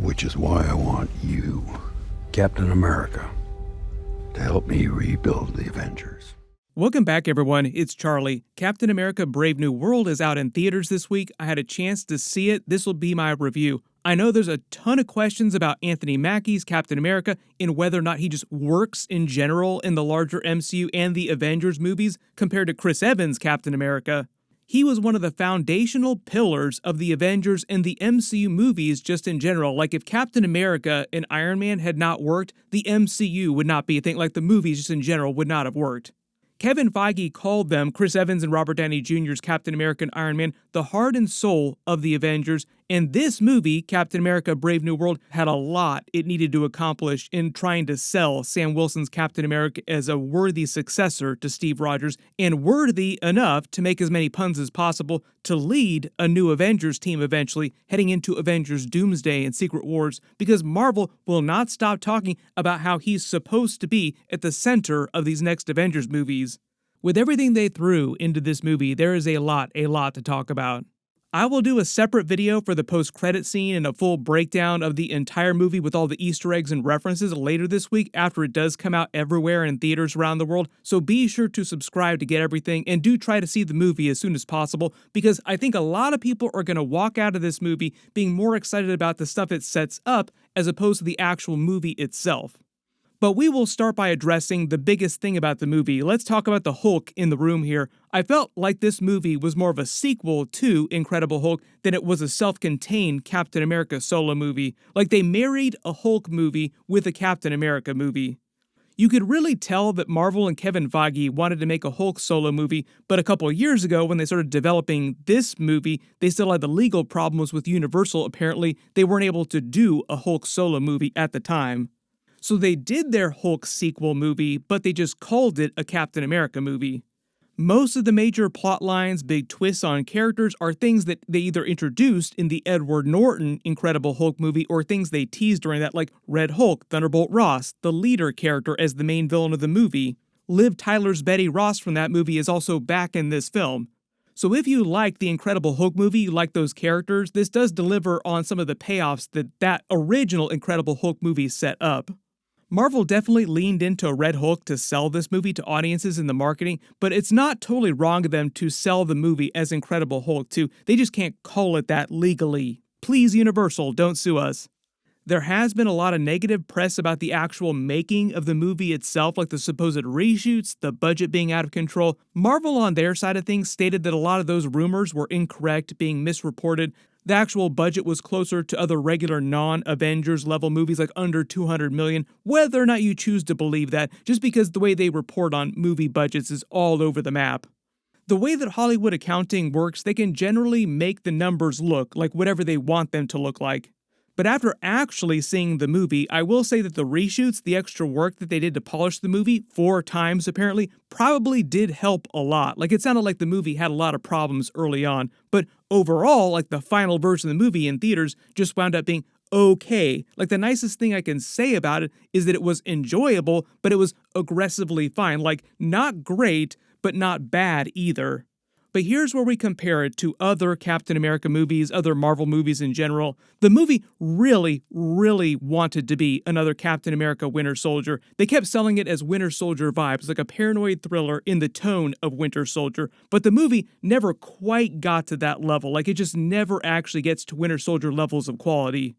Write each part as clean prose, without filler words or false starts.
Which is why I want you, Captain America, to help me rebuild the Avengers. Welcome back, everyone. It's Charlie. Captain America Brave New World is out in theaters this week. I had a chance to see it. This will be my review. I know there's a ton of questions about Anthony Mackie's Captain America and whether or not he just works in general in the larger MCU and the Avengers movies compared to Chris Evans' Captain America. He was one of the foundational pillars of the Avengers and the MCU movies just in general. Like if Captain America and Iron Man had not worked, the MCU would not be a thing. Like the movies just in general would not have worked. Kevin Feige called them, Chris Evans and Robert Downey Jr.'s Captain America and Iron Man, the heart and soul of the Avengers, and this movie, Captain America Brave New World, had a lot it needed to accomplish in trying to sell Sam Wilson's Captain America as a worthy successor to Steve Rogers, and worthy enough to make as many puns as possible to lead a new Avengers team eventually, heading into Avengers Doomsday and Secret Wars, because Marvel will not stop talking about how he's supposed to be at the center of these next Avengers movies. With everything they threw into this movie, there is a lot to talk about. I will do a separate video for the post-credit scene and a full breakdown of the entire movie with all the Easter eggs and references later this week after it does come out everywhere in theaters around the world, so be sure to subscribe to get everything and do try to see the movie as soon as possible because I think a lot of people are going to walk out of this movie being more excited about the stuff it sets up as opposed to the actual movie itself. But we will start by addressing the biggest thing about the movie. Let's talk about the Hulk in the room here. I felt like this movie was more of a sequel to Incredible Hulk than it was a self-contained Captain America solo movie. Like they married a Hulk movie with a Captain America movie. You could really tell that Marvel and Kevin Feige wanted to make a Hulk solo movie, but a couple of years ago when they started developing this movie, they still had the legal problems with Universal. Apparently, they weren't able to do a Hulk solo movie at the time. So they did their Hulk sequel movie, but they just called it a Captain America movie. Most of the major plot lines, big twists on characters are things that they either introduced in the Edward Norton Incredible Hulk movie or things they teased during that, like Red Hulk, Thunderbolt Ross, the leader character as the main villain of the movie. Liv Tyler's Betty Ross from that movie is also back in this film. So if you like the Incredible Hulk movie, you like those characters, this does deliver on some of the payoffs that original Incredible Hulk movie set up. Marvel definitely leaned into Red Hulk to sell this movie to audiences in the marketing, but it's not totally wrong of them to sell the movie as Incredible Hulk too. They just can't call it that legally. Please, Universal, don't sue us. There has been a lot of negative press about the actual making of the movie itself, like the supposed reshoots, the budget being out of control. Marvel on their side of things stated that a lot of those rumors were incorrect, being misreported. The actual budget was closer to other regular non-Avengers level movies like under $200 million, whether or not you choose to believe that, just because the way they report on movie budgets is all over the map. The way that Hollywood accounting works, they can generally make the numbers look like whatever they want them to look like. But after actually seeing the movie, I will say that the reshoots, the extra work that they did to polish the movie 4 times apparently, probably did help a lot. Like it sounded like the movie had a lot of problems early on, but overall, like the final version of the movie in theaters just wound up being okay. Like the nicest thing I can say about it is that it was enjoyable, but it was aggressively fine. Like not great, but not bad either. But here's where we compare it to other Captain America movies, other Marvel movies in general. The movie really wanted to be another Captain America Winter Soldier. They kept selling it as Winter Soldier vibes, like a paranoid thriller in the tone of Winter Soldier. But the movie never quite got to that level. Like it just never actually gets to Winter Soldier levels of quality.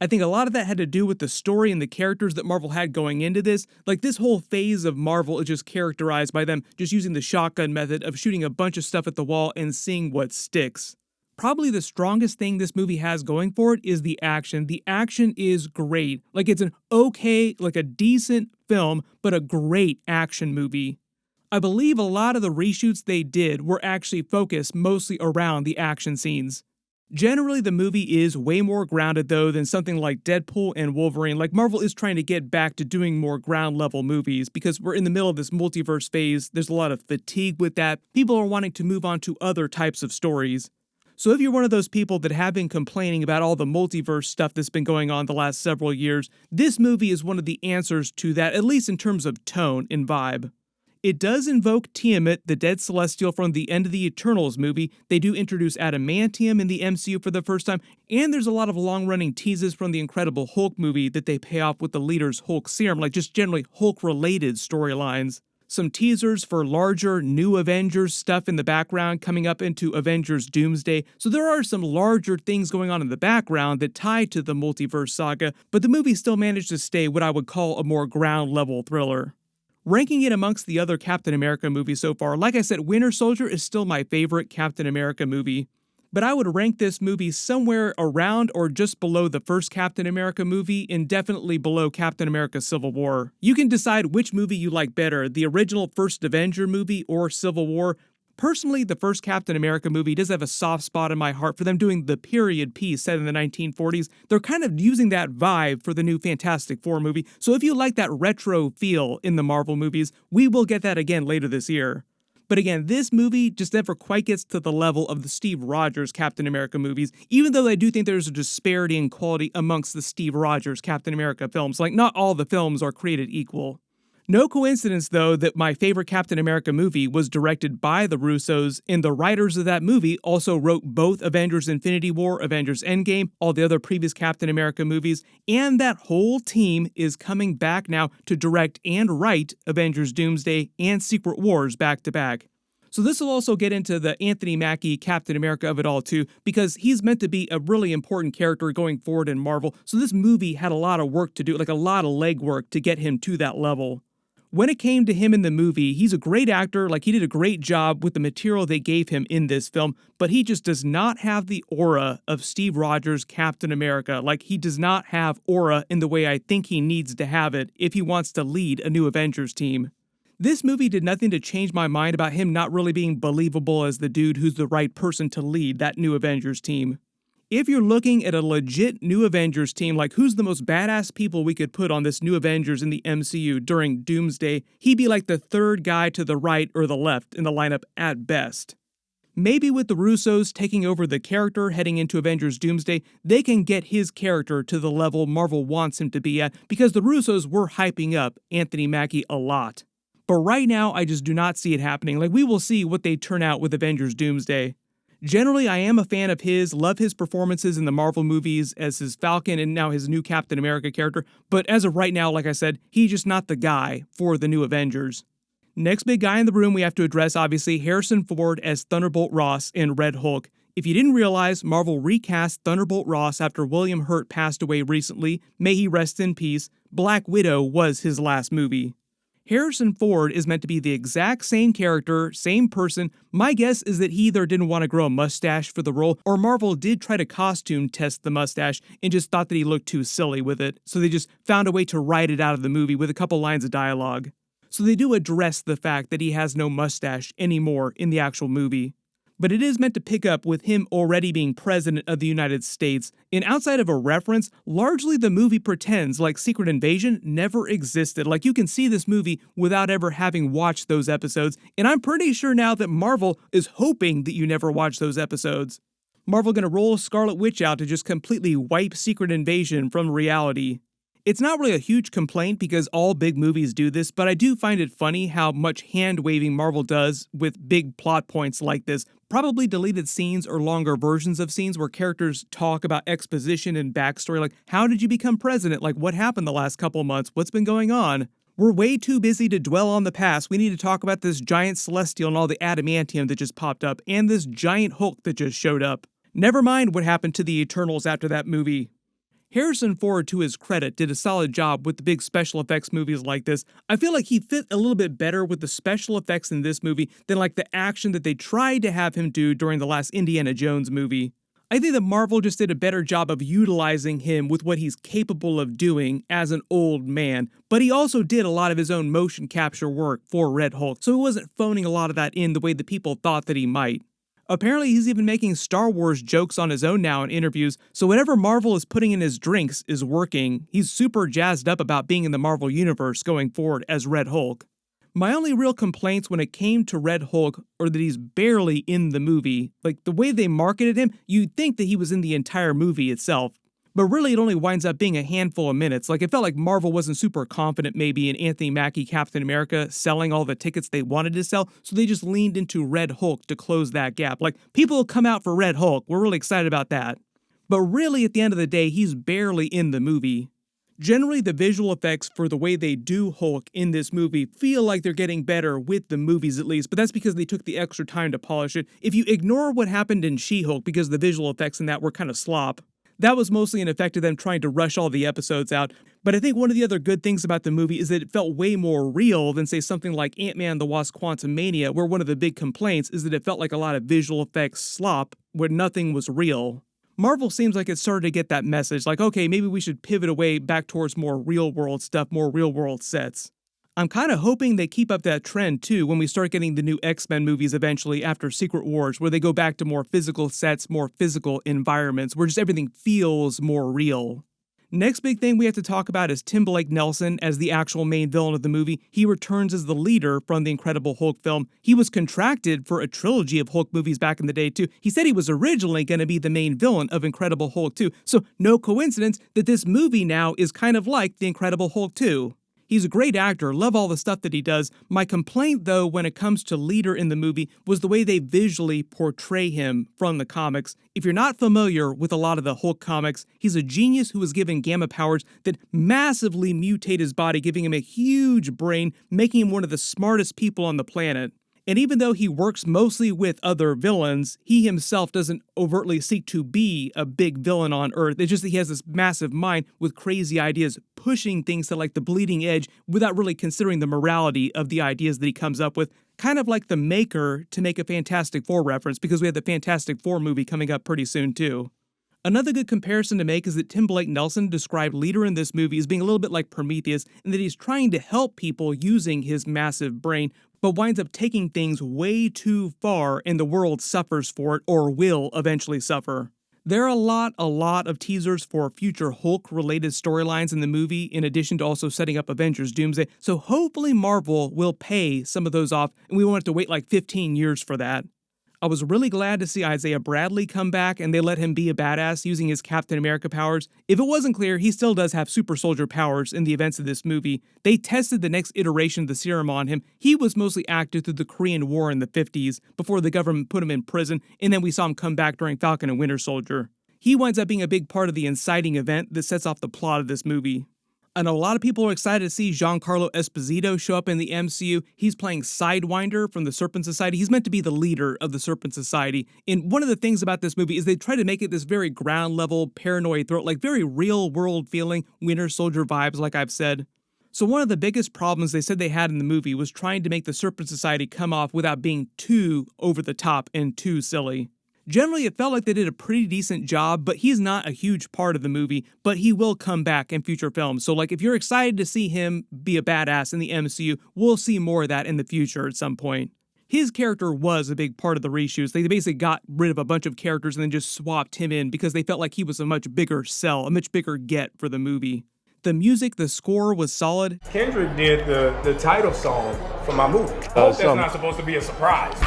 I think a lot of that had to do with the story and the characters that Marvel had going into this. Like this whole phase of Marvel is just characterized by them just using the shotgun method of shooting a bunch of stuff at the wall and seeing what sticks. Probably the strongest thing this movie has going for it is the action. The action is great. Like it's an okay, like a decent film, but a great action movie. I believe a lot of the reshoots they did were actually focused mostly around the action scenes. Generally, the movie is way more grounded, though, than something like Deadpool and Wolverine. Like, Marvel is trying to get back to doing more ground-level movies because we're in the middle of this multiverse phase. There's a lot of fatigue with that. People are wanting to move on to other types of stories. So if you're one of those people that have been complaining about all the multiverse stuff that's been going on the last several years, this movie is one of the answers to that, at least in terms of tone and vibe. It does invoke Tiamat, the dead celestial from the End of the Eternals movie. They do introduce adamantium in the MCU for the first time, and there's a lot of long-running teases from the Incredible Hulk movie that they pay off with the leader's Hulk serum, like just generally Hulk-related storylines. Some teasers for larger new Avengers stuff in the background coming up into Avengers Doomsday, so there are some larger things going on in the background that tie to the multiverse saga, but the movie still managed to stay what I would call a more ground-level thriller. Ranking it amongst the other Captain America movies so far, like I said, Winter Soldier is still my favorite Captain America movie. But I would rank this movie somewhere around or just below the first Captain America movie and definitely below Captain America Civil War. You can decide which movie you like better, the original First Avenger movie or Civil War. Personally, the first Captain America movie does have a soft spot in my heart for them doing the period piece set in the 1940s. They're kind of using that vibe for the new Fantastic Four movie, so if you like that retro feel in the Marvel movies, we will get that again later this year. But again, this movie just never quite gets to the level of the Steve Rogers Captain America movies, even though I do think there's a disparity in quality amongst the Steve Rogers Captain America films. Like, not all the films are created equal. No coincidence, though, that my favorite Captain America movie was directed by the Russos, and the writers of that movie also wrote both Avengers Infinity War, Avengers Endgame, all the other previous Captain America movies, and that whole team is coming back now to direct and write Avengers Doomsday and Secret Wars back-to-back. So this will also get into the Anthony Mackie Captain America of it all too, because he's meant to be a really important character going forward in Marvel, so this movie had a lot of work to do, like a lot of legwork to get him to that level. When it came to him in the movie, he's a great actor, like he did a great job with the material they gave him in this film, but he just does not have the aura of Steve Rogers' Captain America. Like, he does not have aura in the way I think he needs to have it if he wants to lead a new Avengers team. This movie did nothing to change my mind about him not really being believable as the dude who's the right person to lead that new Avengers team. If you're looking at a legit new Avengers team, like who's the most badass people we could put on this new Avengers in the MCU during Doomsday, he'd be like the third guy to the right or the left in the lineup at best. Maybe with the Russos taking over the character heading into Avengers Doomsday, they can get his character to the level Marvel wants him to be at, because the Russos were hyping up Anthony Mackie a lot. But right now, I just do not see it happening. Like, we will see what they turn out with Avengers Doomsday. Generally, I am a fan of his, love his performances in the Marvel movies as his Falcon and now his new Captain America character, but as of right now, like I said, he's just not the guy for the new Avengers. Next big guy in the room we have to address, obviously, Harrison Ford as Thunderbolt Ross in Red Hulk. If you didn't realize, Marvel recast Thunderbolt Ross after William Hurt passed away recently. May he rest in peace. Black Widow was his last movie. Harrison Ford is meant to be the exact same character, same person. My guess is that he either didn't want to grow a mustache for the role, or Marvel did try to costume test the mustache and just thought that he looked too silly with it, so they just found a way to write it out of the movie with a couple lines of dialogue. So they do address the fact that he has no mustache anymore in the actual movie. But it is meant to pick up with him already being president of the United States, and outside of a reference, largely the movie pretends like Secret Invasion never existed. Like, you can see this movie without ever having watched those episodes, and I'm pretty sure now that Marvel is hoping that you never watch those episodes. Marvel gonna roll Scarlet Witch out to just completely wipe Secret Invasion from reality. It's not really a huge complaint because all big movies do this, but I do find it funny how much hand-waving Marvel does with big plot points like this. Probably deleted scenes or longer versions of scenes where characters talk about exposition and backstory, like, how did you become president? Like, what happened the last couple months? What's been going on? We're way too busy to dwell on the past. We need to talk about this giant celestial and all the adamantium that just popped up, and this giant Hulk that just showed up. Never mind what happened to the Eternals after that movie. Harrison Ford, to his credit, did a solid job with the big special effects movies like this. I feel like he fit a little bit better with the special effects in this movie than like the action that they tried to have him do during the last Indiana Jones movie. I think that Marvel just did a better job of utilizing him with what he's capable of doing as an old man, but he also did a lot of his own motion capture work for Red Hulk, so he wasn't phoning a lot of that in the way that people thought that he might. Apparently, he's even making Star Wars jokes on his own now in interviews, so whatever Marvel is putting in his drinks is working. He's super jazzed up about being in the Marvel Universe going forward as Red Hulk. My only real complaints when it came to Red Hulk are that he's barely in the movie. Like, the way they marketed him, you'd think that he was in the entire movie itself. But really, it only winds up being a handful of minutes. Like, it felt like Marvel wasn't super confident maybe in Anthony Mackie Captain America selling all the tickets they wanted to sell, so they just leaned into Red Hulk to close that gap. Like, people will come out for Red Hulk. We're really excited about that. But really, at the end of the day, he's barely in the movie. Generally, the visual effects for the way they do Hulk in this movie feel like they're getting better with the movies at least, but that's because they took the extra time to polish it. If you ignore what happened in She-Hulk because the visual effects in that were kind of slop, that was mostly an effect of them trying to rush all the episodes out. But I think one of the other good things about the movie is that it felt way more real than, say, something like Ant-Man and the Wasp: Quantumania, where one of the big complaints is that it felt like a lot of visual effects slop where nothing was real. Marvel seems like it started to get that message, like, okay, maybe we should pivot away back towards more real-world stuff, more real-world sets. I'm kind of hoping they keep up that trend too when we start getting the new X-Men movies eventually after Secret Wars, where they go back to more physical sets, more physical environments, where just everything feels more real. Next big thing we have to talk about is Tim Blake Nelson as the actual main villain of the movie. He returns as the leader from the Incredible Hulk film. He was contracted for a trilogy of Hulk movies back in the day too. He said he was originally going to be the main villain of Incredible Hulk 2, so no coincidence that this movie now is kind of like the Incredible Hulk 2. He's a great actor, love all the stuff that he does. My complaint, though, when it comes to leader in the movie was the way they visually portray him from the comics. If you're not familiar with a lot of the Hulk comics, he's a genius who was given gamma powers that massively mutate his body, giving him a huge brain, making him one of the smartest people on the planet. And even though he works mostly with other villains, he himself doesn't overtly seek to be a big villain on Earth. It's just that he has this massive mind with crazy ideas, pushing things to like the bleeding edge without really considering the morality of the ideas that he comes up with. Kind of like the Maker, to make a Fantastic Four reference, because we have the Fantastic Four movie coming up pretty soon too. Another good comparison to make is that Tim Blake Nelson described Leader in this movie as being a little bit like Prometheus, in that he's trying to help people using his massive brain, but winds up taking things way too far and the world suffers for it, or will eventually suffer. There are a lot of teasers for future Hulk-related storylines in the movie, in addition to also setting up Avengers Doomsday, so hopefully Marvel will pay some of those off, and we won't have to wait like 15 years for that. I was really glad to see Isaiah Bradley come back and they let him be a badass using his Captain America powers. If it wasn't clear, he still does have super soldier powers in the events of this movie. They tested the next iteration of the serum on him. He was mostly active through the Korean War in the 50s, before the government put him in prison, and then we saw him come back during Falcon and Winter Soldier. He winds up being a big part of the inciting event that sets off the plot of this movie. I know a lot of people are excited to see Giancarlo Esposito show up in the MCU. He's playing Sidewinder from the Serpent Society. He's meant to be the leader of the Serpent Society. And one of the things about this movie is they try to make it this very ground level, paranoid threat, like very real world feeling, Winter Soldier vibes, like I've said. So one of the biggest problems they said they had in the movie was trying to make the Serpent Society come off without being too over the top and too silly. Generally, it felt like they did a pretty decent job, but he's not a huge part of the movie, but he will come back in future films. So, like, if you're excited to see him be a badass in the MCU, we'll see more of that in the future at some point. His character was a big part of the reshoots. They basically got rid of a bunch of characters and then just swapped him in because they felt like he was a much bigger sell, a much bigger get for the movie. The music, the score was solid. Kendrick did the title song for my movie. I hope that's not supposed to be a surprise.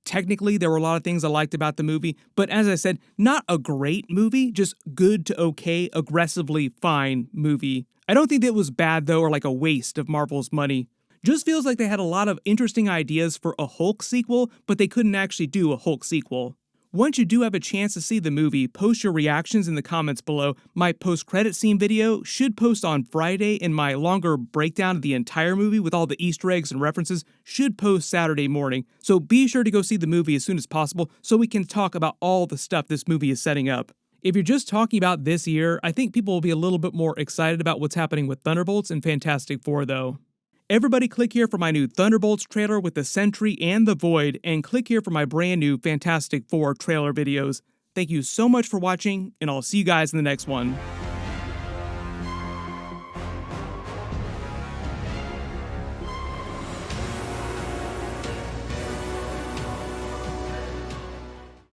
Technically, there were a lot of things I liked about the movie, but as I said, not a great movie, just good to okay, aggressively fine movie. I don't think that it was bad though, or like a waste of Marvel's money. Just feels like they had a lot of interesting ideas for a Hulk sequel, but they couldn't actually do a Hulk sequel. Once you do have a chance to see the movie, post your reactions in the comments below. My post-credit scene video should post on Friday, and my longer breakdown of the entire movie with all the Easter eggs and references should post Saturday morning. So be sure to go see the movie as soon as possible so we can talk about all the stuff this movie is setting up. If you're just talking about this year, I think people will be a little bit more excited about what's happening with Thunderbolts and Fantastic Four though. Everybody click here for my new Thunderbolts trailer with the Sentry and the Void, and click here for my brand new Fantastic Four trailer videos. Thank you so much for watching, and I'll see you guys in the next one.